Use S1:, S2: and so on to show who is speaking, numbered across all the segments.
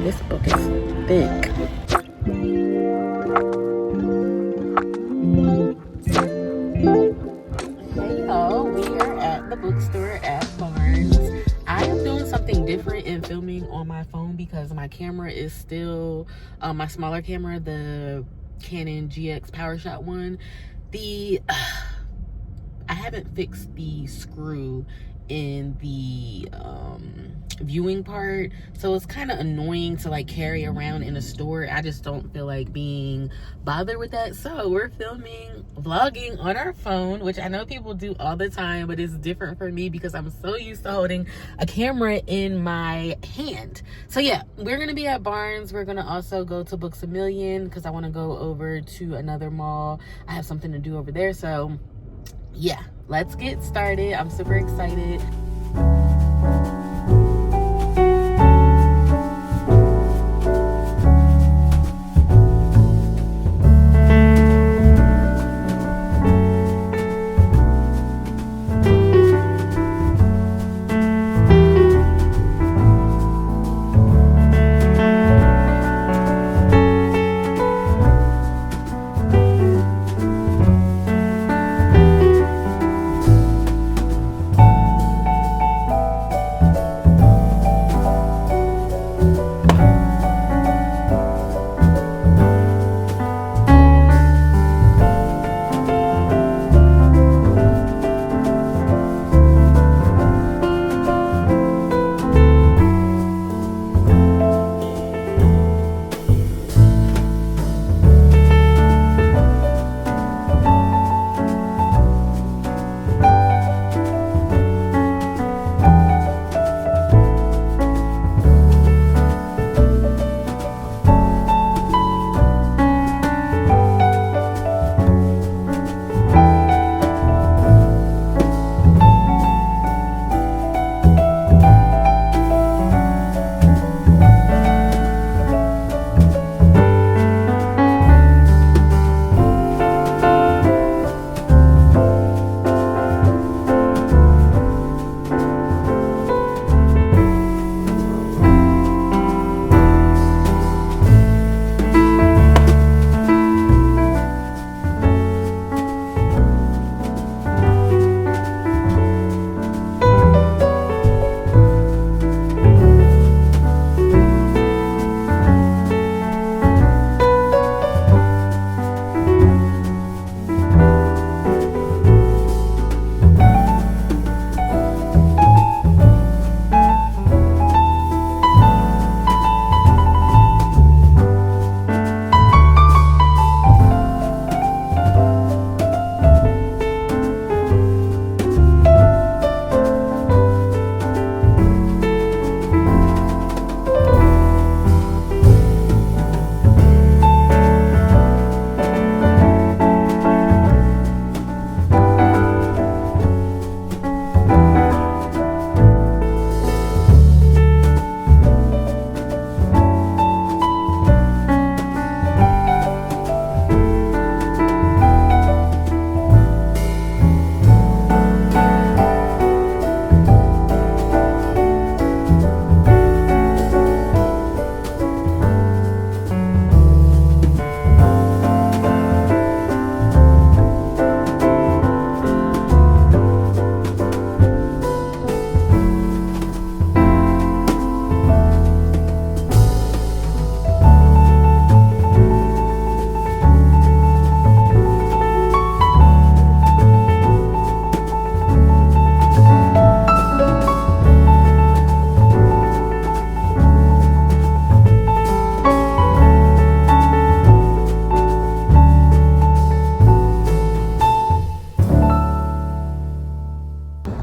S1: This book is thick. Hey y'all, we are at the bookstore at Barnes. I am doing something different in filming on my phone because my camera is still my smaller camera, the Canon GX PowerShot one. I haven't fixed the screw in the viewing part, so it's kind of annoying to like carry around in a store. I just don't feel like being bothered with that, so we're vlogging on our phone, which I know people do all the time, but it's different for me because I'm so used to holding a camera in my hand. So yeah, we're gonna be at Barnes. We're gonna also go to Books A Million because I want to go over to another mall. I have something to do over there, so yeah, let's get started. I'm super excited.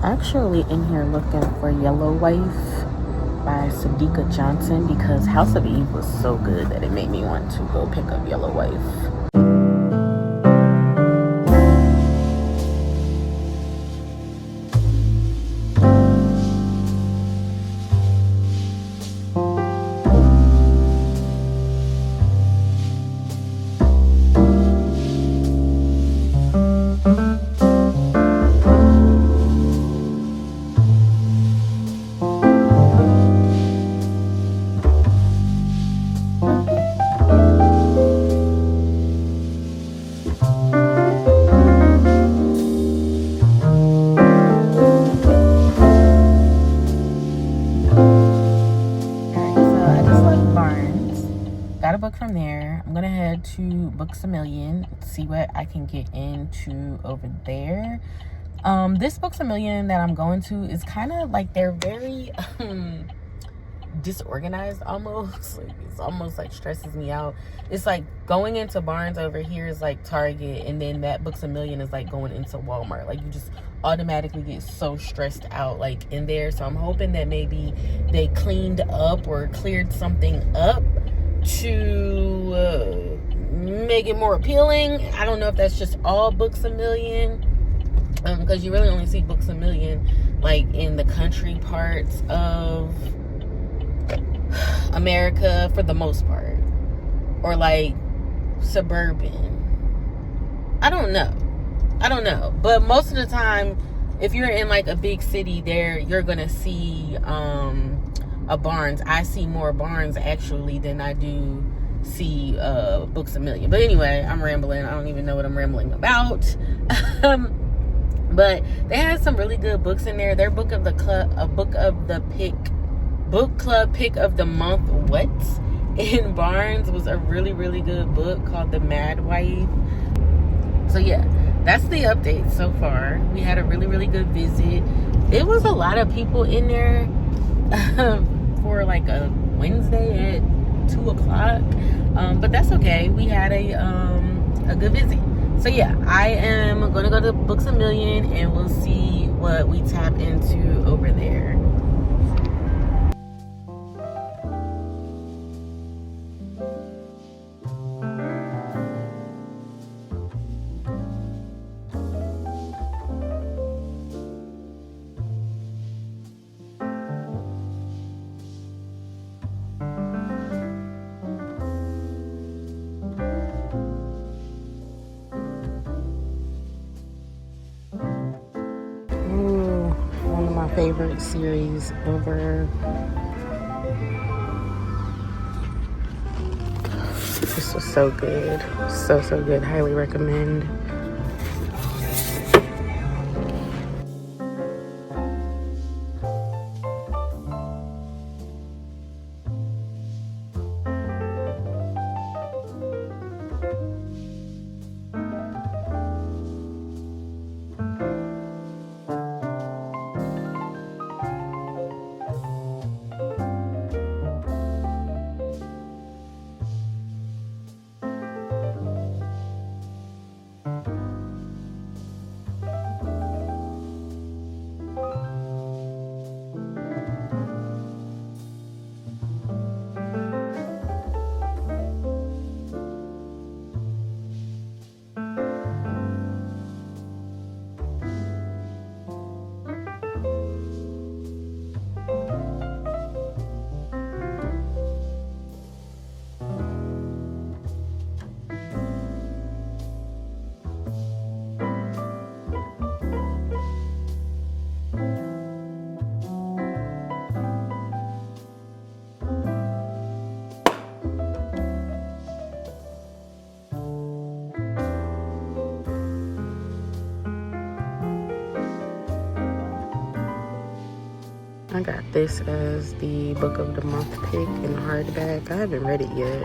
S1: Actually in here looking for Yellow Wife by Sadiqa Johnson because House of Eve was so good that it made me want to go pick up Yellow Wife. Barnes. Got a book from there. I'm gonna head to Books A Million, see what I can get into over there. This Books A Million that I'm going to is kind of like, they're very disorganized almost. Like, it's almost like stresses me out. It's like going into Barnes over here is like Target, and then that Books A Million is like going into Walmart. Like, you just automatically get so stressed out like in there. So I'm hoping that maybe they cleaned up or cleared something up to make it more appealing. I don't know if that's just all Books A Million, because you really only see Books A Million like in the country parts of America for the most part, or like suburban. I don't know, but most of the time, if you're in like a big city there, you're gonna see a Barnes. I see more Barnes actually than I do see Books A Million. But anyway, I'm rambling. I don't even know what I'm rambling about. But they had some really good books in there. Their book club pick of the month, in Barnes, was a really, really good book called The Mad Wife. So yeah, that's the update so far. We had a really, really good visit. It was a lot of people in there for like a Wednesday at 2 o'clock. But that's okay. We had a good visit. So yeah, I am going to go to Books A Million, and we'll see what we tap into over there. Favorite series ever. This was so good. So good. Highly recommend. I got this as the book of the month pick in hardback. I haven't read it yet,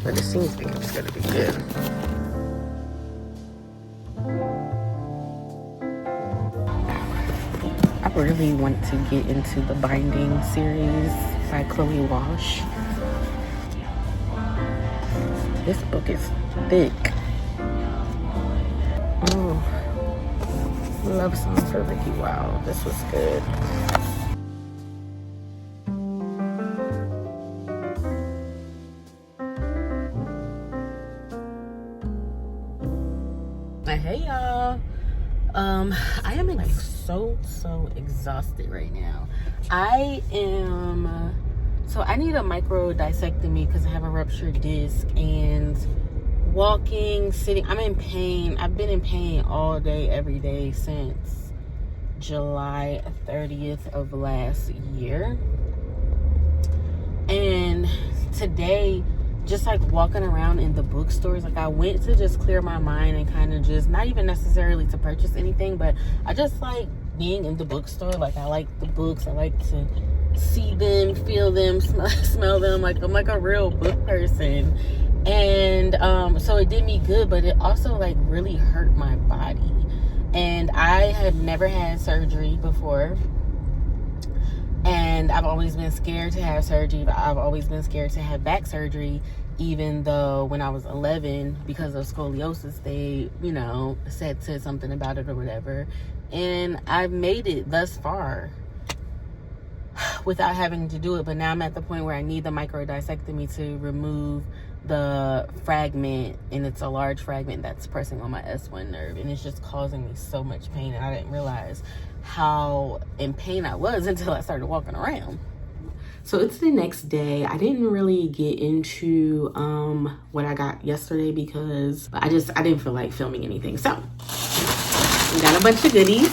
S1: but it seems like it's gonna be good. I really want to get into the Binding series by Chloe Walsh. This book is thick. Oh. Love song for Ricky. Wow, this was good. Hey y'all. I am like so exhausted right now. I need a micro discectomy because I have a ruptured disc, and walking, sitting, I'm in pain. I've been in pain all day, every day since July 30th of last year. And today, just like walking around in the bookstores, like I went to just clear my mind and kind of just, not even necessarily to purchase anything, but I just like being in the bookstore. Like, I like the books. I like to see them, feel them, smell them. Like, I'm like a real book person. And so it did me good, but it also like really hurt my body. And I had never had surgery before. And I've always been scared to have surgery. I've always been scared to have back surgery, even though when I was 11, because of scoliosis, they, you know, said something about it or whatever. And I've made it thus far without having to do it. But now I'm at the point where I need the microdiscectomy to remove the fragment, and it's a large fragment that's pressing on my S1 nerve, and it's just causing me so much pain. And I didn't realize how in pain I was until I started walking around. So it's the next day. I didn't really get into what I got yesterday because I didn't feel like filming anything. So we got a bunch of goodies.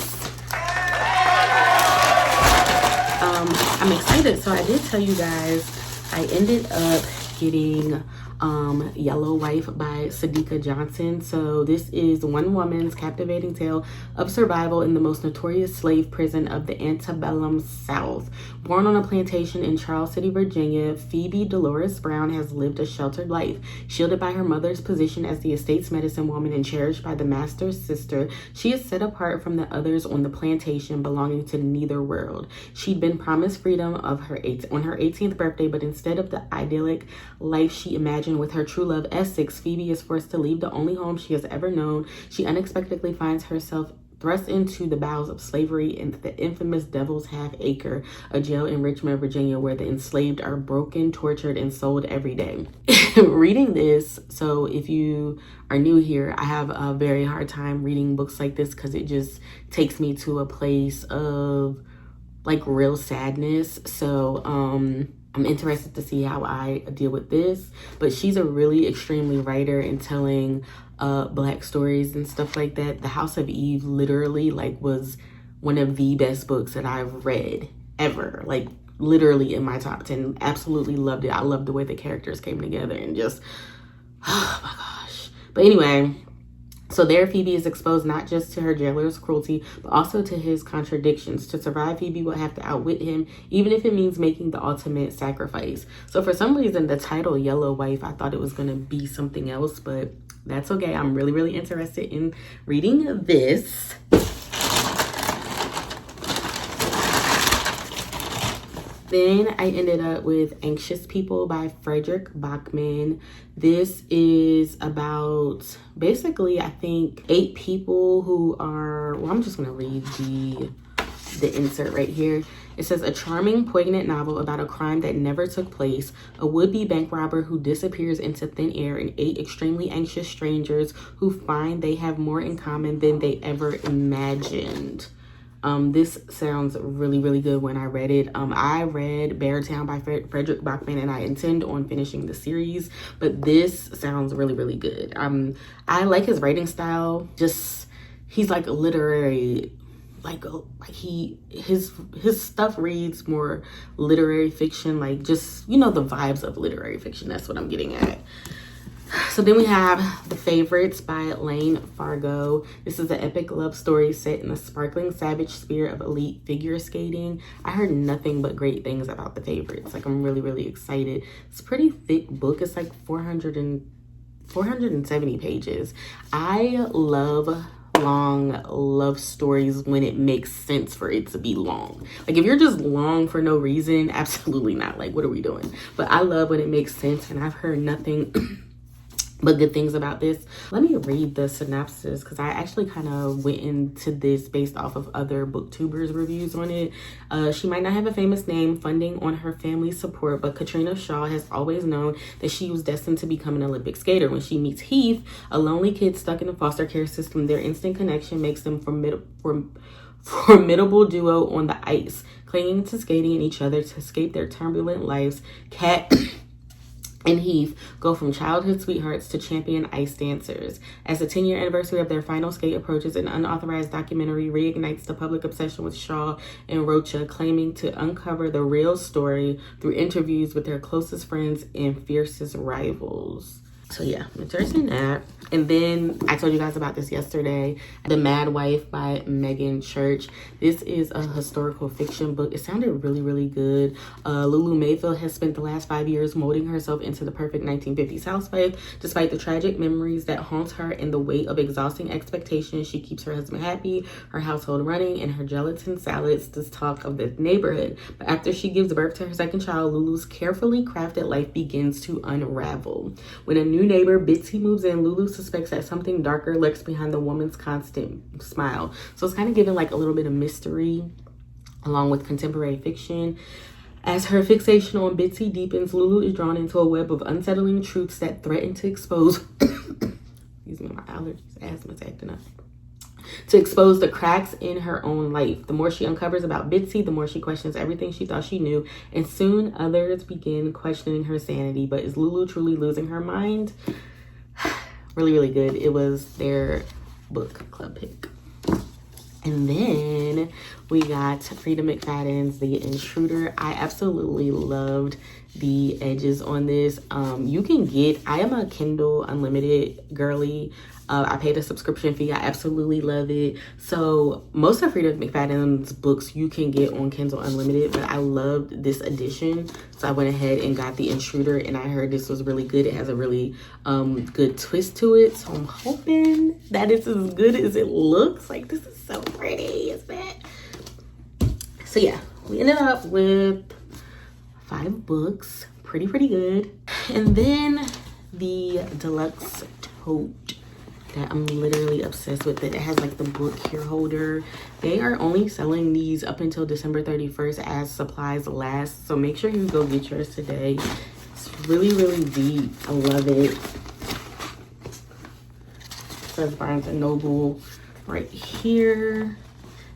S1: I'm excited. So I did tell you guys I ended up getting Yellow Wife by Sadika Johnson. So this is one woman's captivating tale of survival in the most notorious slave prison of the antebellum South. Born on a plantation in Charles City, Virginia, Phoebe Dolores Brown has lived a sheltered life. Shielded by her mother's position as the estate's medicine woman and cherished by the master's sister, she is set apart from the others on the plantation, belonging to neither world. She'd been promised freedom on her 18th birthday, but instead of the idyllic life she imagined with her true love Essex, Phoebe is forced to leave the only home she has ever known. She unexpectedly finds herself thrust into the bowels of slavery in the infamous Devil's Half Acre, a jail in Richmond, Virginia, where the enslaved are broken, tortured, and sold every day. Reading this, so if you are new here, I have a very hard time reading books like this because it just takes me to a place of like real sadness. So I'm interested to see how I deal with this. But she's a really extremely writer in telling Black stories and stuff like that. The House of Eve literally like was one of the best books that I've read ever. Like literally in my top 10. Absolutely loved it. I loved the way the characters came together and just, oh my gosh. But anyway, so there Phoebe is exposed not just to her jailer's cruelty, but also to his contradictions. To survive, Phoebe will have to outwit him, even if it means making the ultimate sacrifice. So for some reason, the title Yellow Wife, I thought it was going to be something else, but that's okay. I'm really, really interested in reading this. Then I ended up with Anxious People by Frederick Bachman. This is about basically, I think, 8 people who are, well, I'm just gonna read the insert right here. It says, a charming, poignant novel about a crime that never took place, a would-be bank robber who disappears into thin air, and 8 extremely anxious strangers who find they have more in common than they ever imagined. This sounds really, really good when I read it. I read Beartown by Frederick Bachman, and I intend on finishing the series, but this sounds really, really good. I like his writing style. Just, he's like a literary, his stuff reads more literary fiction, like just, you know, the vibes of literary fiction. That's what I'm getting at. So then we have The Favorites by Lane Fargo. This is an epic love story set in the sparkling savage spirit of elite figure skating. I heard nothing but great things about The Favorites. Like, I'm really, really excited. It's a pretty thick book. It's like 470 pages. I love long love stories when it makes sense for it to be long. Like, if you're just long for no reason, absolutely not. Like, what are we doing? But I love when it makes sense, and I've heard nothing but good things about this. Let me read the synopsis because I actually kind of went into this based off of other booktubers reviews on it. She might not have a famous name, funding on her family's support, but Katrina Shaw has always known that she was destined to become an Olympic skater. When she meets Heath, a lonely kid stuck in a foster care system, their instant connection makes them formidable duo on the ice, clinging to skating and each other to escape their turbulent lives. Kat and Heath go from childhood sweethearts to champion ice dancers. As the 10-year anniversary of their final skate approaches, an unauthorized documentary reignites the public obsession with Shaw and Rocha, claiming to uncover the real story through interviews with their closest friends and fiercest rivals. So yeah, I'm interested in that. And then I told you guys about this yesterday, The Mad Wife by Megan Church. This is a historical fiction book. It sounded really, really good. Lulu Mayfield has spent the last 5 years molding herself into the perfect 1950s housewife. Despite the tragic memories that haunt her and the weight of exhausting expectations, she keeps her husband happy, her household running, and her gelatin salads the talk of the neighborhood. But after she gives birth to her second child, Lulu's carefully crafted life begins to unravel. When a new neighbor, Bitsy, moves in, Lulu suspects that something darker lurks behind the woman's constant smile. So it's kind of giving like a little bit of mystery along with contemporary fiction. As her fixation on Bitsy deepens, Lulu is drawn into a web of unsettling truths that threaten to expose excuse me, my allergies, asthma's acting up. To expose the cracks in her own life. The more she uncovers about Bitsy, the more she questions everything she thought she knew, and soon others begin questioning her sanity. But is Lulu truly losing her mind? Really, really good. It was their book club pick. And then we got Frida McFadden's The Intruder. I absolutely loved the edges on this. You can get, I am a Kindle Unlimited girly. I paid a subscription fee. I absolutely love it. So most of Frida McFadden's books you can get on Kindle Unlimited, but I loved this edition. So I went ahead and got The Intruder, and I heard this was really good. It has a really good twist to it. So I'm hoping that it's as good as it looks. Like, this is so pretty, isn't it? So yeah, we ended up with 5 books. Pretty good. And then the deluxe tote that I'm literally obsessed with. It has like the book here holder. They are only selling these up until December 31st as supplies last. So make sure you go get yours today. It's really, really deep. I love it. It says Barnes & Noble right here.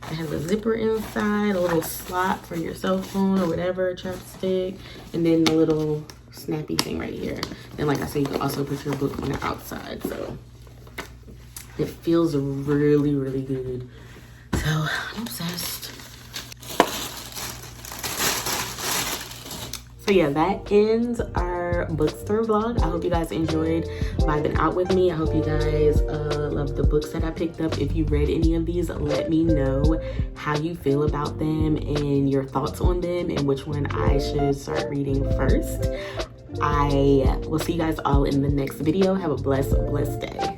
S1: It has a zipper inside, a little slot for your cell phone or whatever, chapstick, and then the little snappy thing right here. And like I said, you can also put your book on the outside. So it feels really, really good. So I'm obsessed. So yeah, that ends our bookstore vlog. I hope you guys enjoyed vibing out with me. I hope you guys love the books that I picked up. If you read any of these, let me know how you feel about them and your thoughts on them and which one I should start reading first. I will see you guys all in the next video. Have a blessed day.